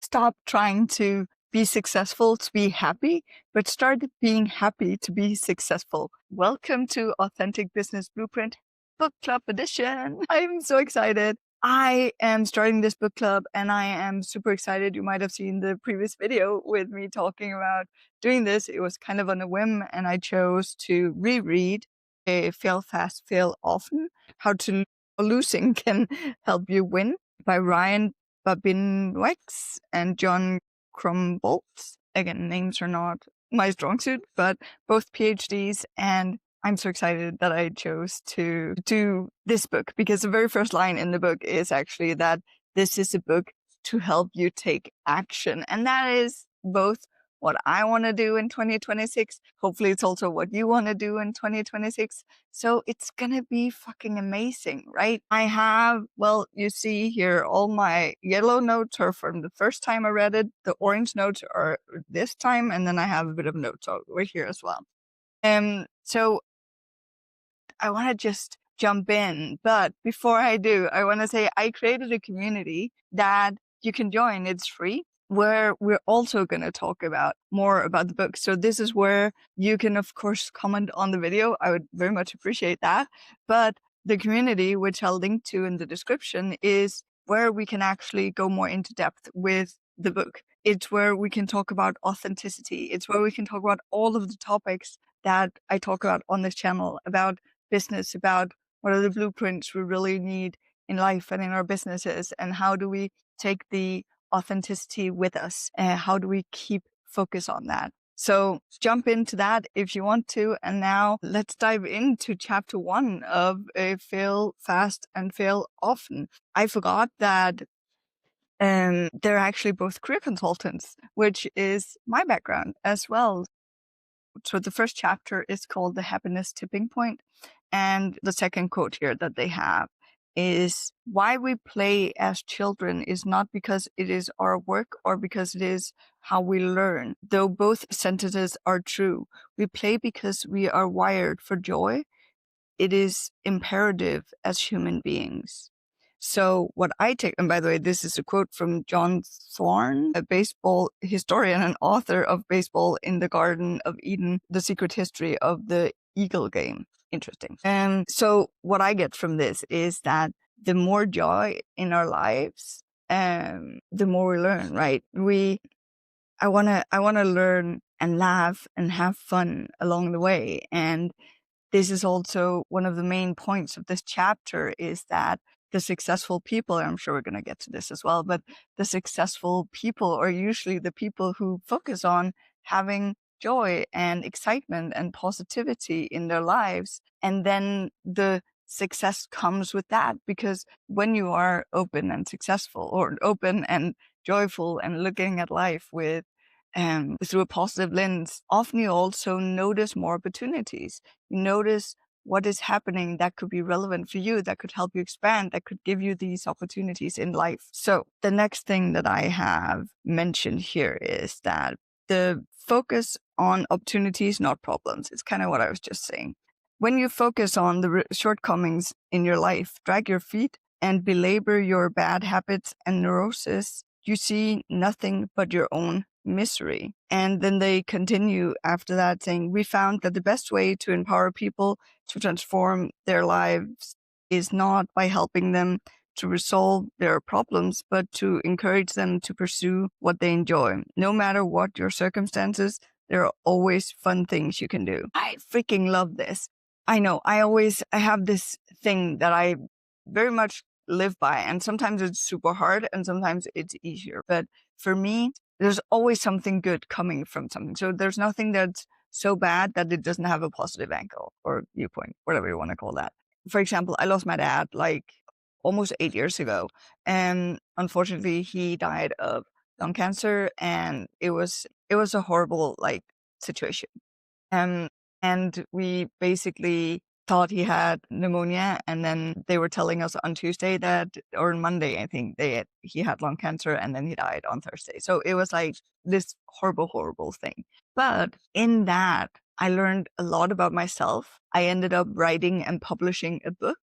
Stop trying to be successful to be happy, but start being happy to be successful. Welcome to Authentic Business Blueprint Book Club Edition. I'm so excited. I am starting this book club and I am super excited. You might have seen the previous video with me talking about doing this. It was kind of on a whim, and I chose to reread Fail Fast, Fail Often, How to Losing Can Help You Win by Ryan Babinowitz and John Krumboltz. Again, names are not my strong suit, but both PhDs, and I'm so excited that I chose to do this book, because the very first line in the book is actually that this is a book to help you take action. And that is both what I want to do in 2026. Hopefully it's also what you want to do in 2026. So it's going to be fucking amazing, right? I have, well, you see here, all my yellow notes are from the first time I read it. The orange notes are this time. And then I have a bit of notes over here as well. So I want to just jump in. But before I do, I want to say I created a community that you can join. It's free, where we're also going to talk about more about the book. So this is where you can, of course, comment on the video. I would very much appreciate that. But the community, which I'll link to in the description, is where we can actually go more into depth with the book. It's where we can talk about authenticity. It's where we can talk about all of the topics that I talk about on this channel, about business, about what are the blueprints we really need in life and in our businesses, and how do we take the authenticity with us, and how do we keep focus on that. So jump into that if you want to. And now let's dive into chapter 1 of Fail Fast and Fail Often. I forgot that they're actually both career consultants, which is my background as well. So the first chapter is called The Happiness Tipping Point. And the second quote here that they have is, why we play as children is not because it is our work or because it is how we learn. Though both sentences are true. We play because we are wired for joy. It is imperative as human beings. So what I take, and by the way, this is a quote from John Thorne, a baseball historian and author of Baseball in the Garden of Eden, The Secret History of the Eagle Game. Interesting. And so what I get from this is that the more joy in our lives, the more we learn, right? I want to learn and laugh and have fun along the way. And this is also one of the main points of this chapter, is that the successful people, and I'm sure we're going to get to this as well, but the successful people are usually the people who focus on having joy and excitement and positivity in their lives. And then the success comes with that, because when you are open and successful, or open and joyful and looking at life with through a positive lens, often you also notice more opportunities. You notice what is happening that could be relevant for you, that could help you expand, that could give you these opportunities in life. So the next thing that I have mentioned here is that the focus on opportunities, not problems. It's kind of what I was just saying. When you focus on the shortcomings in your life, drag your feet, and belabor your bad habits and neurosis, you see nothing but your own misery. And then they continue after that saying, we found that the best way to empower people to transform their lives is not by helping them to resolve their problems, but to encourage them to pursue what they enjoy. No matter what your circumstances, there are always fun things you can do. I freaking love this. I know I have this thing that I very much live by, and sometimes it's super hard and sometimes it's easier. But for me, there's always something good coming from something. So there's nothing that's so bad that it doesn't have a positive angle or viewpoint, whatever you want to call that. For example, I lost my dad like almost 8 years ago. And unfortunately, he died of lung cancer, and it was a horrible situation. And we basically thought he had pneumonia, and then they were telling us on Tuesday or on Monday, I think, he had lung cancer, and then he died on Thursday. So it was like this horrible, horrible thing. But in that, I learned a lot about myself. I ended up writing and publishing a book.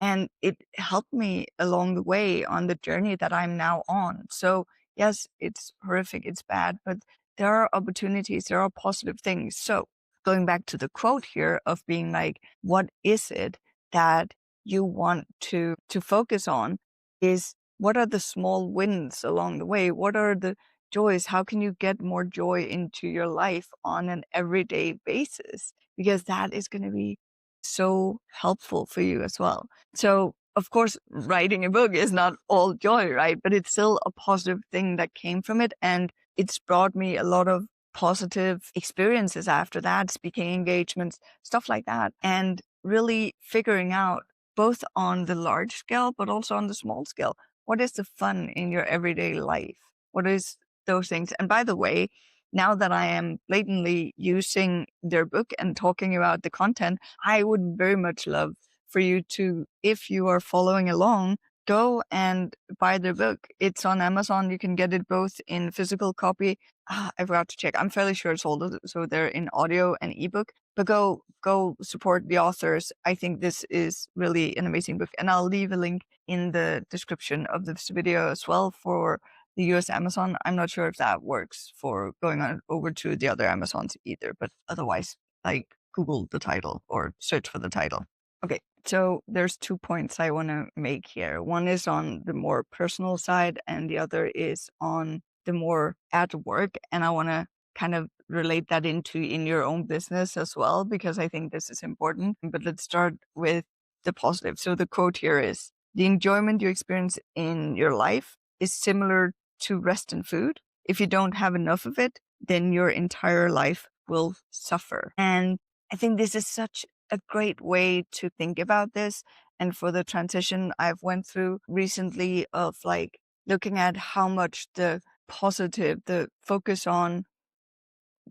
And it helped me along the way on the journey that I'm now on. So, yes, it's horrific, it's bad, but there are opportunities, there are positive things. So, going back to the quote here of being like, what is it that you want to focus on is what are the small wins along the way? What are the joys? How can you get more joy into your life on an everyday basis? Because that is going to be so helpful for you as well. So, of course, writing a book is not all joy, right? But it's still a positive thing that came from it. And it's brought me a lot of positive experiences after that, speaking engagements, stuff like that. And really figuring out both on the large scale, but also on the small scale, what is the fun in your everyday life? What is those things? And by the way, now that I am blatantly using their book and talking about the content, I would very much love for you to, if you are following along, go and buy their book. It's on Amazon. You can get it both in physical copy. I forgot to check. I'm fairly sure it's sold, so they're in audio and ebook. But go support the authors. I think this is really an amazing book, and I'll leave a link in the description of this video as well for the US Amazon. I'm not sure if that works for going on over to the other Amazons either, but otherwise, like Google the title or search for the title. Okay, so there's 2 points I want to make here. One is on the more personal side, and the other is on the more at work. And I want to kind of relate that into in your own business as well, because I think this is important. But let's start with the positive. So the quote here is, the enjoyment you experience in your life is similar to rest and food. If you don't have enough of it, then your entire life will suffer. And I think this is such a great way to think about this. And for the transition I've went through recently of like looking at how much the positive, the focus on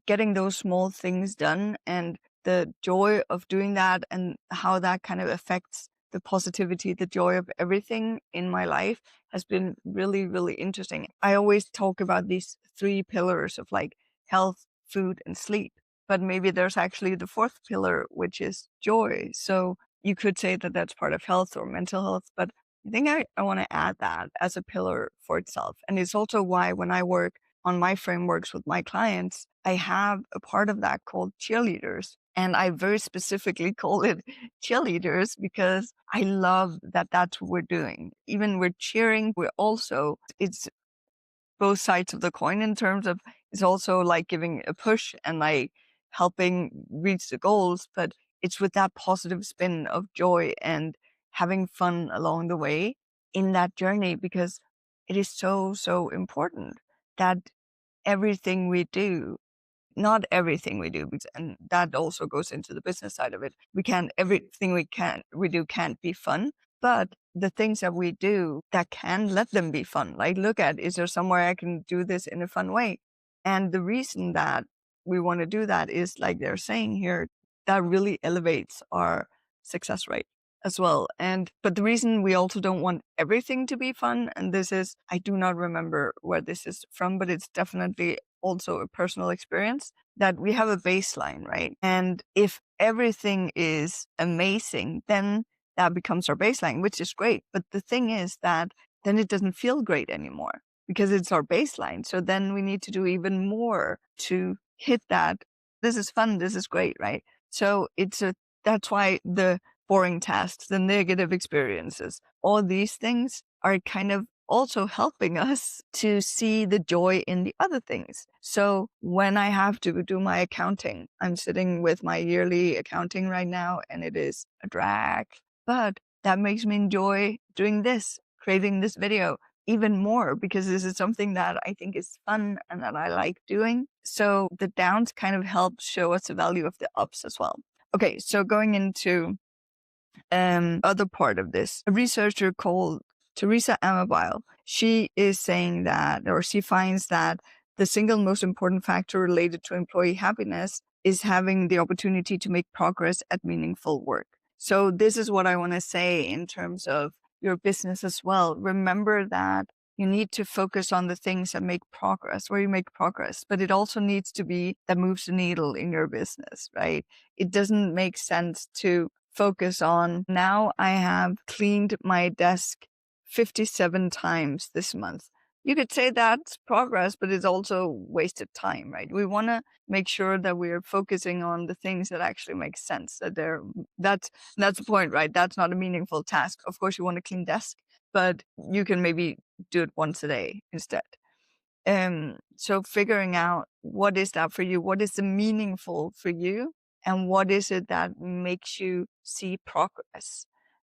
getting those small things done and the joy of doing that and how that kind of affects the positivity, the joy of everything in my life has been really, really interesting. I always talk about these 3 pillars of like health, food, and sleep, but maybe there's actually the 4th pillar, which is joy. So you could say that that's part of health or mental health, but I think I want to add that as a pillar for itself. And it's also why when I work on my frameworks with my clients, I have a part of that called cheerleaders. And I very specifically call it cheerleaders because I love that that's what we're doing. Even we're cheering, we're also, it's both sides of the coin in terms of it's also like giving a push and like helping reach the goals, but it's with that positive spin of joy and having fun along the way in that journey because it is so, so important that everything we do, not everything we do, and that also goes into the business side of it. Everything we do can't be fun, but the things that we do that can let them be fun. Like look at, is there somewhere I can do this in a fun way? And the reason that we want to do that is like they're saying here, that really elevates our success rate as well. But the reason we also don't want everything to be fun, and this is, I do not remember where this is from, but it's definitely also a personal experience, that we have a baseline, right? And if everything is amazing, then that becomes our baseline, which is great. But the thing is that then it doesn't feel great anymore because it's our baseline. So then we need to do even more to hit that. This is fun. This is great, right? So that's why the boring tasks, the negative experiences, all these things are kind of also helping us to see the joy in the other things. So when I have to do my accounting, I'm sitting with my yearly accounting right now and it is a drag, but that makes me enjoy doing this, creating this video even more because this is something that I think is fun and that I like doing. So the downs kind of help show us the value of the ups as well. Okay, so going into other part of this, a researcher called Teresa Amabile, she is saying that, or she finds that the single most important factor related to employee happiness is having the opportunity to make progress at meaningful work. So this is what I want to say in terms of your business as well. Remember that you need to focus on the things that make progress, where you make progress, but it also needs to be that moves the needle in your business, right? It doesn't make sense to focus on. Now I have cleaned my desk 57 times this month. You could say that's progress, but it's also wasted time, right? We want to make sure that we're focusing on the things that actually make sense. That's the point, right? That's not a meaningful task. Of course, you want to clean desk, but you can maybe do it once a day instead. So figuring out what is that for you, what is the meaningful for you, and what is it that makes you see progress.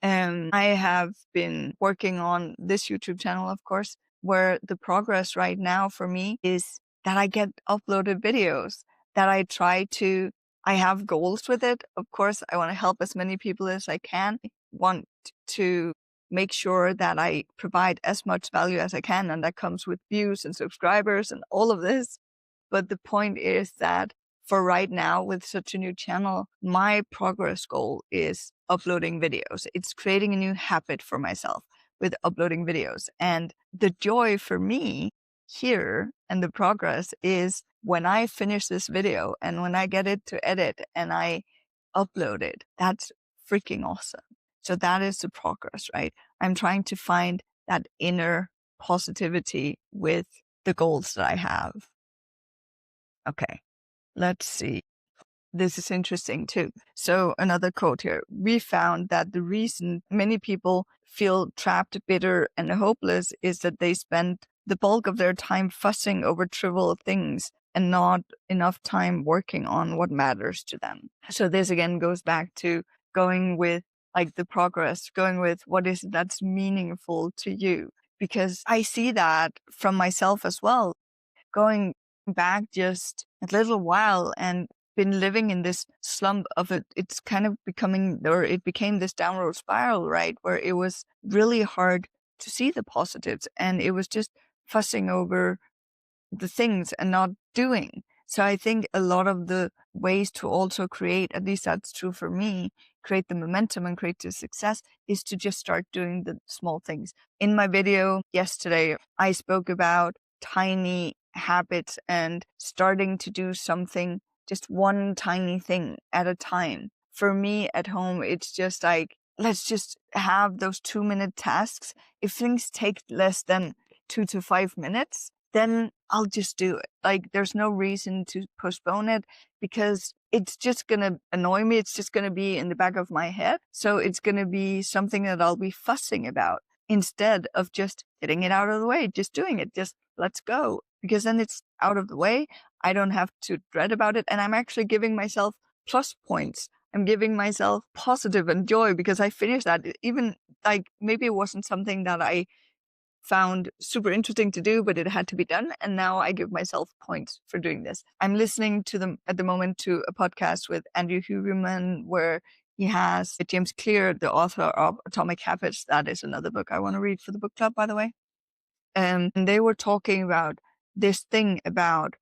I have been working on this YouTube channel, of course, where the progress right now for me is that I get uploaded videos, that I have goals with it. Of course, I want to help as many people as I can. I want to make sure that I provide as much value as I can, and that comes with views and subscribers and all of this. But the point is that for right now, with such a new channel, my progress goal is uploading videos. It's creating a new habit for myself with uploading videos. And the joy for me here and the progress is when I finish this video and when I get it to edit and I upload it, that's freaking awesome. So that is the progress, right? I'm trying to find that inner positivity with the goals that I have. Okay, let's see. This is interesting too. So another quote here. We found that the reason many people feel trapped, bitter, and hopeless is that they spend the bulk of their time fussing over trivial things and not enough time working on what matters to them. So this again goes back to going with like the progress, going with what is that's meaningful to you. Because I see that from myself as well, going back just a little while and been living in this slump of it. It's kind of it became this downward spiral, right? Where it was really hard to see the positives and it was just fussing over the things and not doing. So I think a lot of the ways to also create, at least that's true for me, create the momentum and create the success is to just start doing the small things. In my video yesterday, I spoke about tiny habits and starting to do something, just one tiny thing at a time. For me at home, it's just like, let's just have those 2-minute tasks. If things take less than 2 to 5 minutes, then I'll just do it. Like, there's no reason to postpone it because it's just going to annoy me. It's just going to be in the back of my head. So it's going to be something that I'll be fussing about instead of just getting it out of the way, just doing it. Just let's go, because then it's out of the way. I don't have to dread about it. And I'm actually giving myself plus points. I'm giving myself positive and joy because I finished that. Even like maybe it wasn't something that I found super interesting to do, but it had to be done. And now I give myself points for doing this. I'm listening to them at the moment to a podcast with Andrew Huberman, where he has James Clear, the author of Atomic Habits. That is another book I want to read for the book club, by the way. And they were talking about this thing about,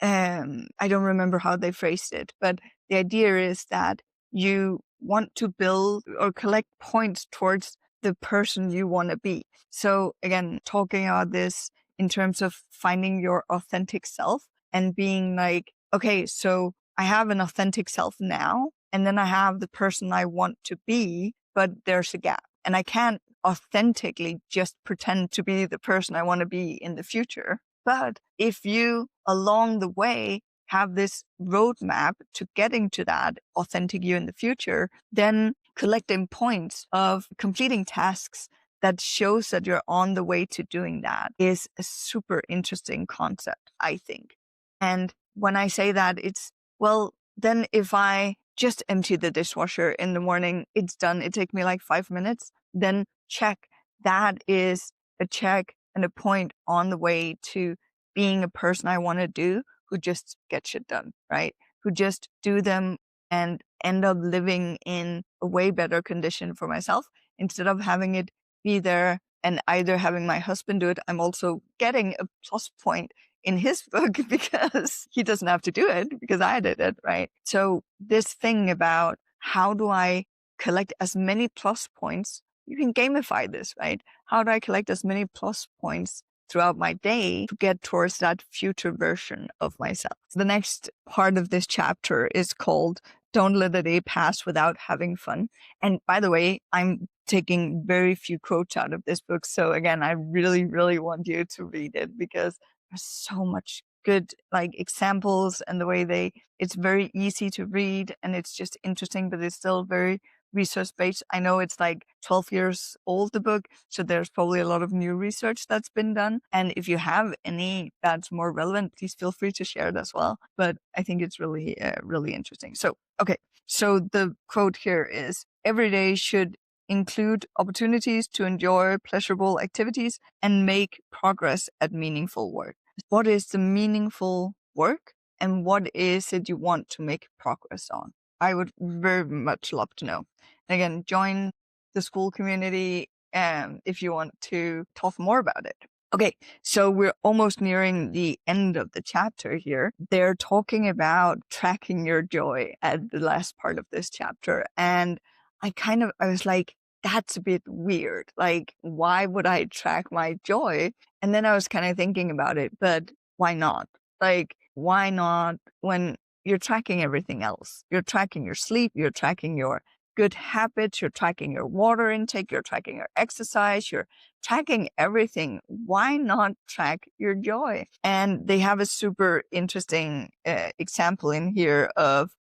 I don't remember how they phrased it, but the idea is that you want to build or collect points towards the person you want to be. So again, talking about this in terms of finding your authentic self and being like, okay, so I have an authentic self now, and then I have the person I want to be, but there's a gap. And I can't authentically just pretend to be the person I want to be in the future. But if you along the way have this roadmap to getting to that authentic you in the future, then collecting points of completing tasks that shows that you're on the way to doing that is a super interesting concept, I think. And when I say that, it's, well, then if I just empty the dishwasher in the morning, it's done. It takes me like 5 minutes. Then check. That is a check and a point on the way to being a person I want to do, who just get shit done, right? Who just do them and end up living in a way better condition for myself instead of having it be there and either having my husband do it. I'm also getting a plus point in his book because he doesn't have to do it because I did it, right? So this thing about how do I collect as many plus points? You can gamify this, right? How do I collect as many plus points throughout my day to get towards that future version of myself? The next part of this chapter is called don't let a day pass without having fun. And by the way, I'm taking very few quotes out of this book. So again, I really, really want you to read it because there's so much good like examples and the way it's very easy to read and it's just interesting, but it's still very research based. I know it's like 12 years old, the book, so there's probably a lot of new research that's been done. And if you have any that's more relevant, please feel free to share it as well. But I think it's really, really interesting. So, okay. So the quote here is, every day should include opportunities to enjoy pleasurable activities and make progress at meaningful work. What is the meaningful work and what is it you want to make progress on? I would very much love to know. And again, join the Skool community if you want to talk more about it. Okay, so we're almost nearing the end of the chapter here. They're talking about tracking your joy at the last part of this chapter. And I was like, that's a bit weird. Like, why would I track my joy? And then I was kind of thinking about it, but why not? Like, why not when you're tracking everything else? You're tracking your sleep, you're tracking your good habits, you're tracking your water intake, you're tracking your exercise, you're tracking everything. Why not track your joy? And they have a super interesting example in here of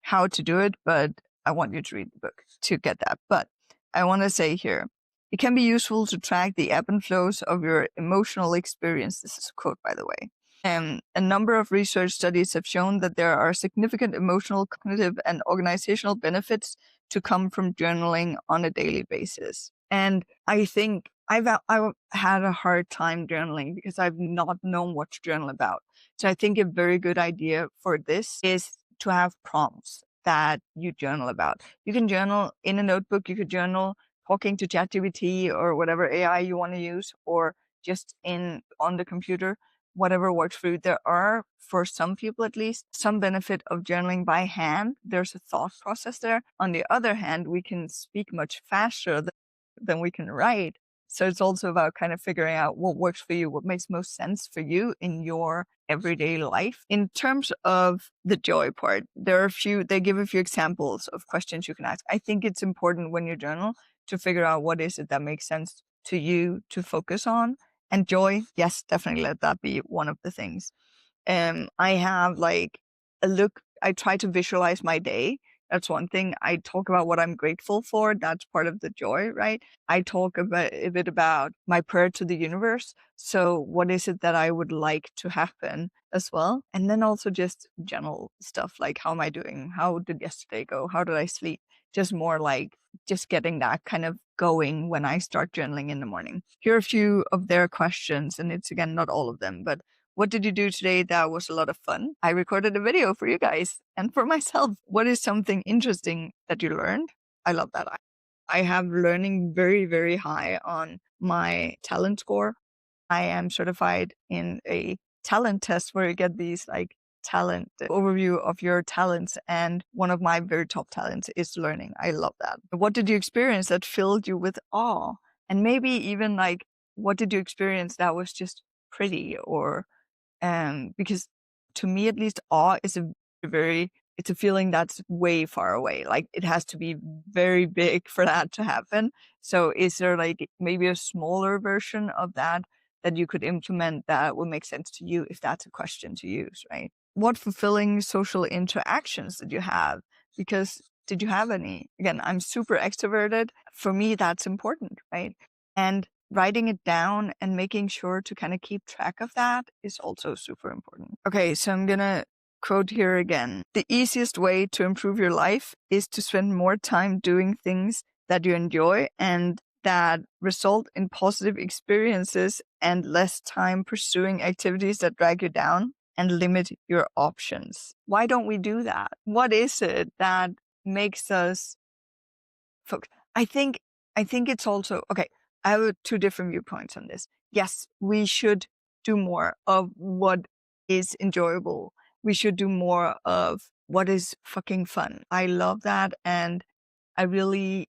how to do it, but I want you to read the book to get that. But I want to say here, it can be useful to track the ebb and flows of your emotional experience. This is a quote, by the way. A number of research studies have shown that there are significant emotional, cognitive, and organizational benefits to come from journaling on a daily basis. And I think I've had a hard time journaling because I've not known what to journal about. So I think a very good idea for this is to have prompts that you journal about. You can journal in a notebook. You could journal talking to ChatGPT or whatever AI you want to use, or just on the computer, whatever works for you. There are, for some people at least, some benefit of journaling by hand. There's a thought process there. On the other hand, we can speak much faster than we can write. So it's also about kind of figuring out what works for you, what makes most sense for you in your everyday life. In terms of the joy part, they give a few examples of questions you can ask. I think it's important when you journal to figure out what is it that makes sense to you to focus on. And joy, yes, definitely let that be one of the things. I have like I try to visualize my day. That's one thing. I talk about what I'm grateful for. That's part of the joy, right? I talk a bit about my prayer to the universe. So what is it that I would like to happen as well? And then also just general stuff like, how am I doing? How did yesterday go? How did I sleep? Just more like just getting that kind of going when I start journaling in the morning. Here are a few of their questions, and it's again, not all of them, but what did you do today that was a lot of fun? I recorded a video for you guys and for myself. What is something interesting that you learned? I love that. I have learning very, very high on my talent score. I am certified in a talent test where you get these like talent overview of your talents. And one of my very top talents is learning. I love that. What did you experience that filled you with awe? And maybe even like, what did you experience that was just pretty or because to me, at least, awe is it's a feeling that's way far away. Like it has to be very big for that to happen. So is there like maybe a smaller version of that you could implement that would make sense to you if that's a question to use, right? What fulfilling social interactions did you have? Because did you have any? Again, I'm super extroverted. For me, that's important, right? And writing it down and making sure to kind of keep track of that is also super important. Okay, so I'm going to quote here again. The easiest way to improve your life is to spend more time doing things that you enjoy and that result in positive experiences and less time pursuing activities that drag you down and limit your options. Why don't we do that? What is it that makes us focus? I think it's also, okay, I have two different viewpoints on this. Yes, we should do more of what is enjoyable. We should do more of what is fucking fun. I love that. And I really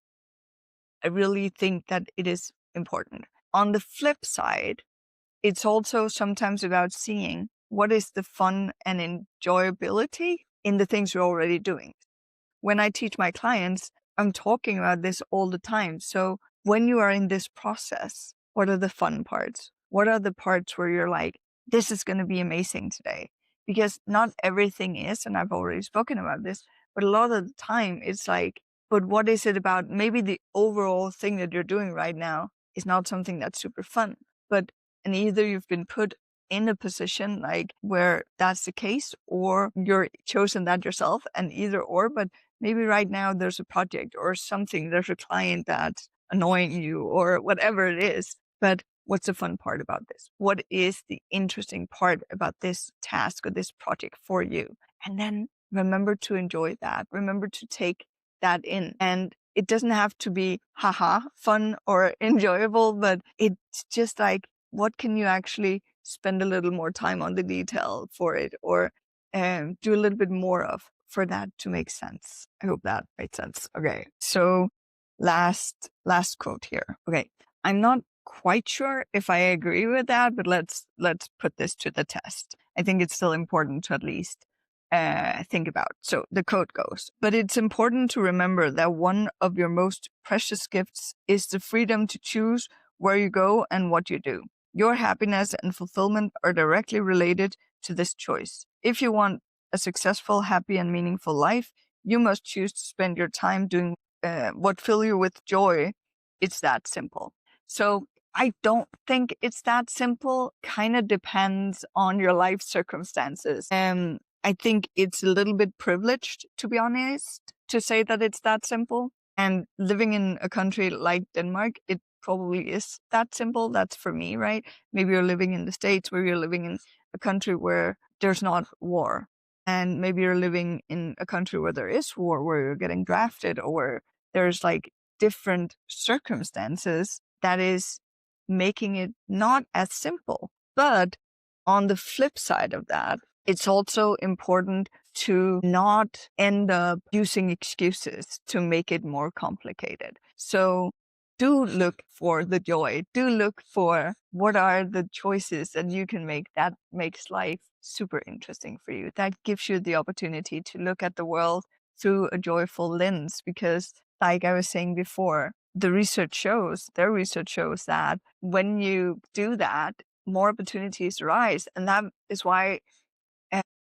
think that it is important. On the flip side, it's also sometimes about seeing what is the fun and enjoyability in the things you're already doing. when I teach my clients, I'm talking about this all the time. So when you are in this process, what are the fun parts? What are the parts where you're like, this is going to be amazing today? Because not everything is, and I've already spoken about this, but a lot of the time it's like, but what is it about? Maybe the overall thing that you're doing right now is not something that's super fun, and either you've been put in a position like where that's the case, or you're chosen that yourself, and either or, but maybe right now there's a project or something, there's a client that's annoying you or whatever it is. But what's the fun part about this? What is the interesting part about this task or this project for you? And then remember to enjoy that. Remember to take that in. And it doesn't have to be fun or enjoyable, but it's just like, what can you actually spend a little more time on the detail for it, or do a little bit more of for that to make sense. I hope that made sense. Okay. So last quote here. Okay. I'm not quite sure if I agree with that, but let's put this to the test. I think it's still important to at least think about. So the quote goes, but it's important to remember that one of your most precious gifts is the freedom to choose where you go and what you do. Your happiness and fulfillment are directly related to this choice. If you want a successful, happy, and meaningful life, you must choose to spend your time doing what fills you with joy. It's that simple. So I don't think it's that simple. Kind of depends on your life circumstances. I think it's a little bit privileged, to be honest, to say that it's that simple. And living in a country like Denmark, it probably is that simple. That's for me, right? Maybe you're living in the States, where you're living in a country where there's not war. And maybe you're living in a country where there is war, where you're getting drafted, or where there's like different circumstances that is making it not as simple. But on the flip side of that, it's also important to not end up using excuses to make it more complicated. So do look for the joy. Do look for what are the choices that you can make that makes life super interesting for you. That gives you the opportunity to look at the world through a joyful lens, because like I was saying before, their research shows that when you do that, more opportunities arise. And that is why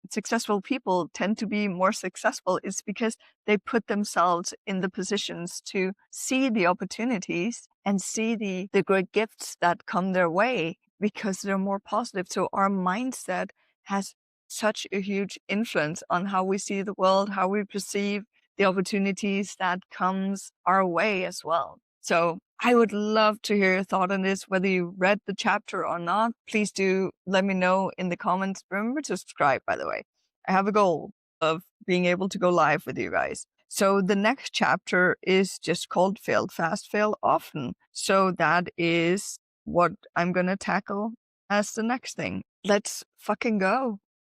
successful people tend to be more successful, is because they put themselves in the positions to see the opportunities and see the great gifts that come their way, because they're more positive. So our mindset has such a huge influence on how we see the world, how we perceive the opportunities that comes our way as well. So I would love to hear your thought on this, whether you read the chapter or not. Please do let me know in the comments. Remember to subscribe, by the way. I have a goal of being able to go live with you guys. So the next chapter is just called Fail Fast, Fail Often. So that is what I'm going to tackle as the next thing. Let's fucking go.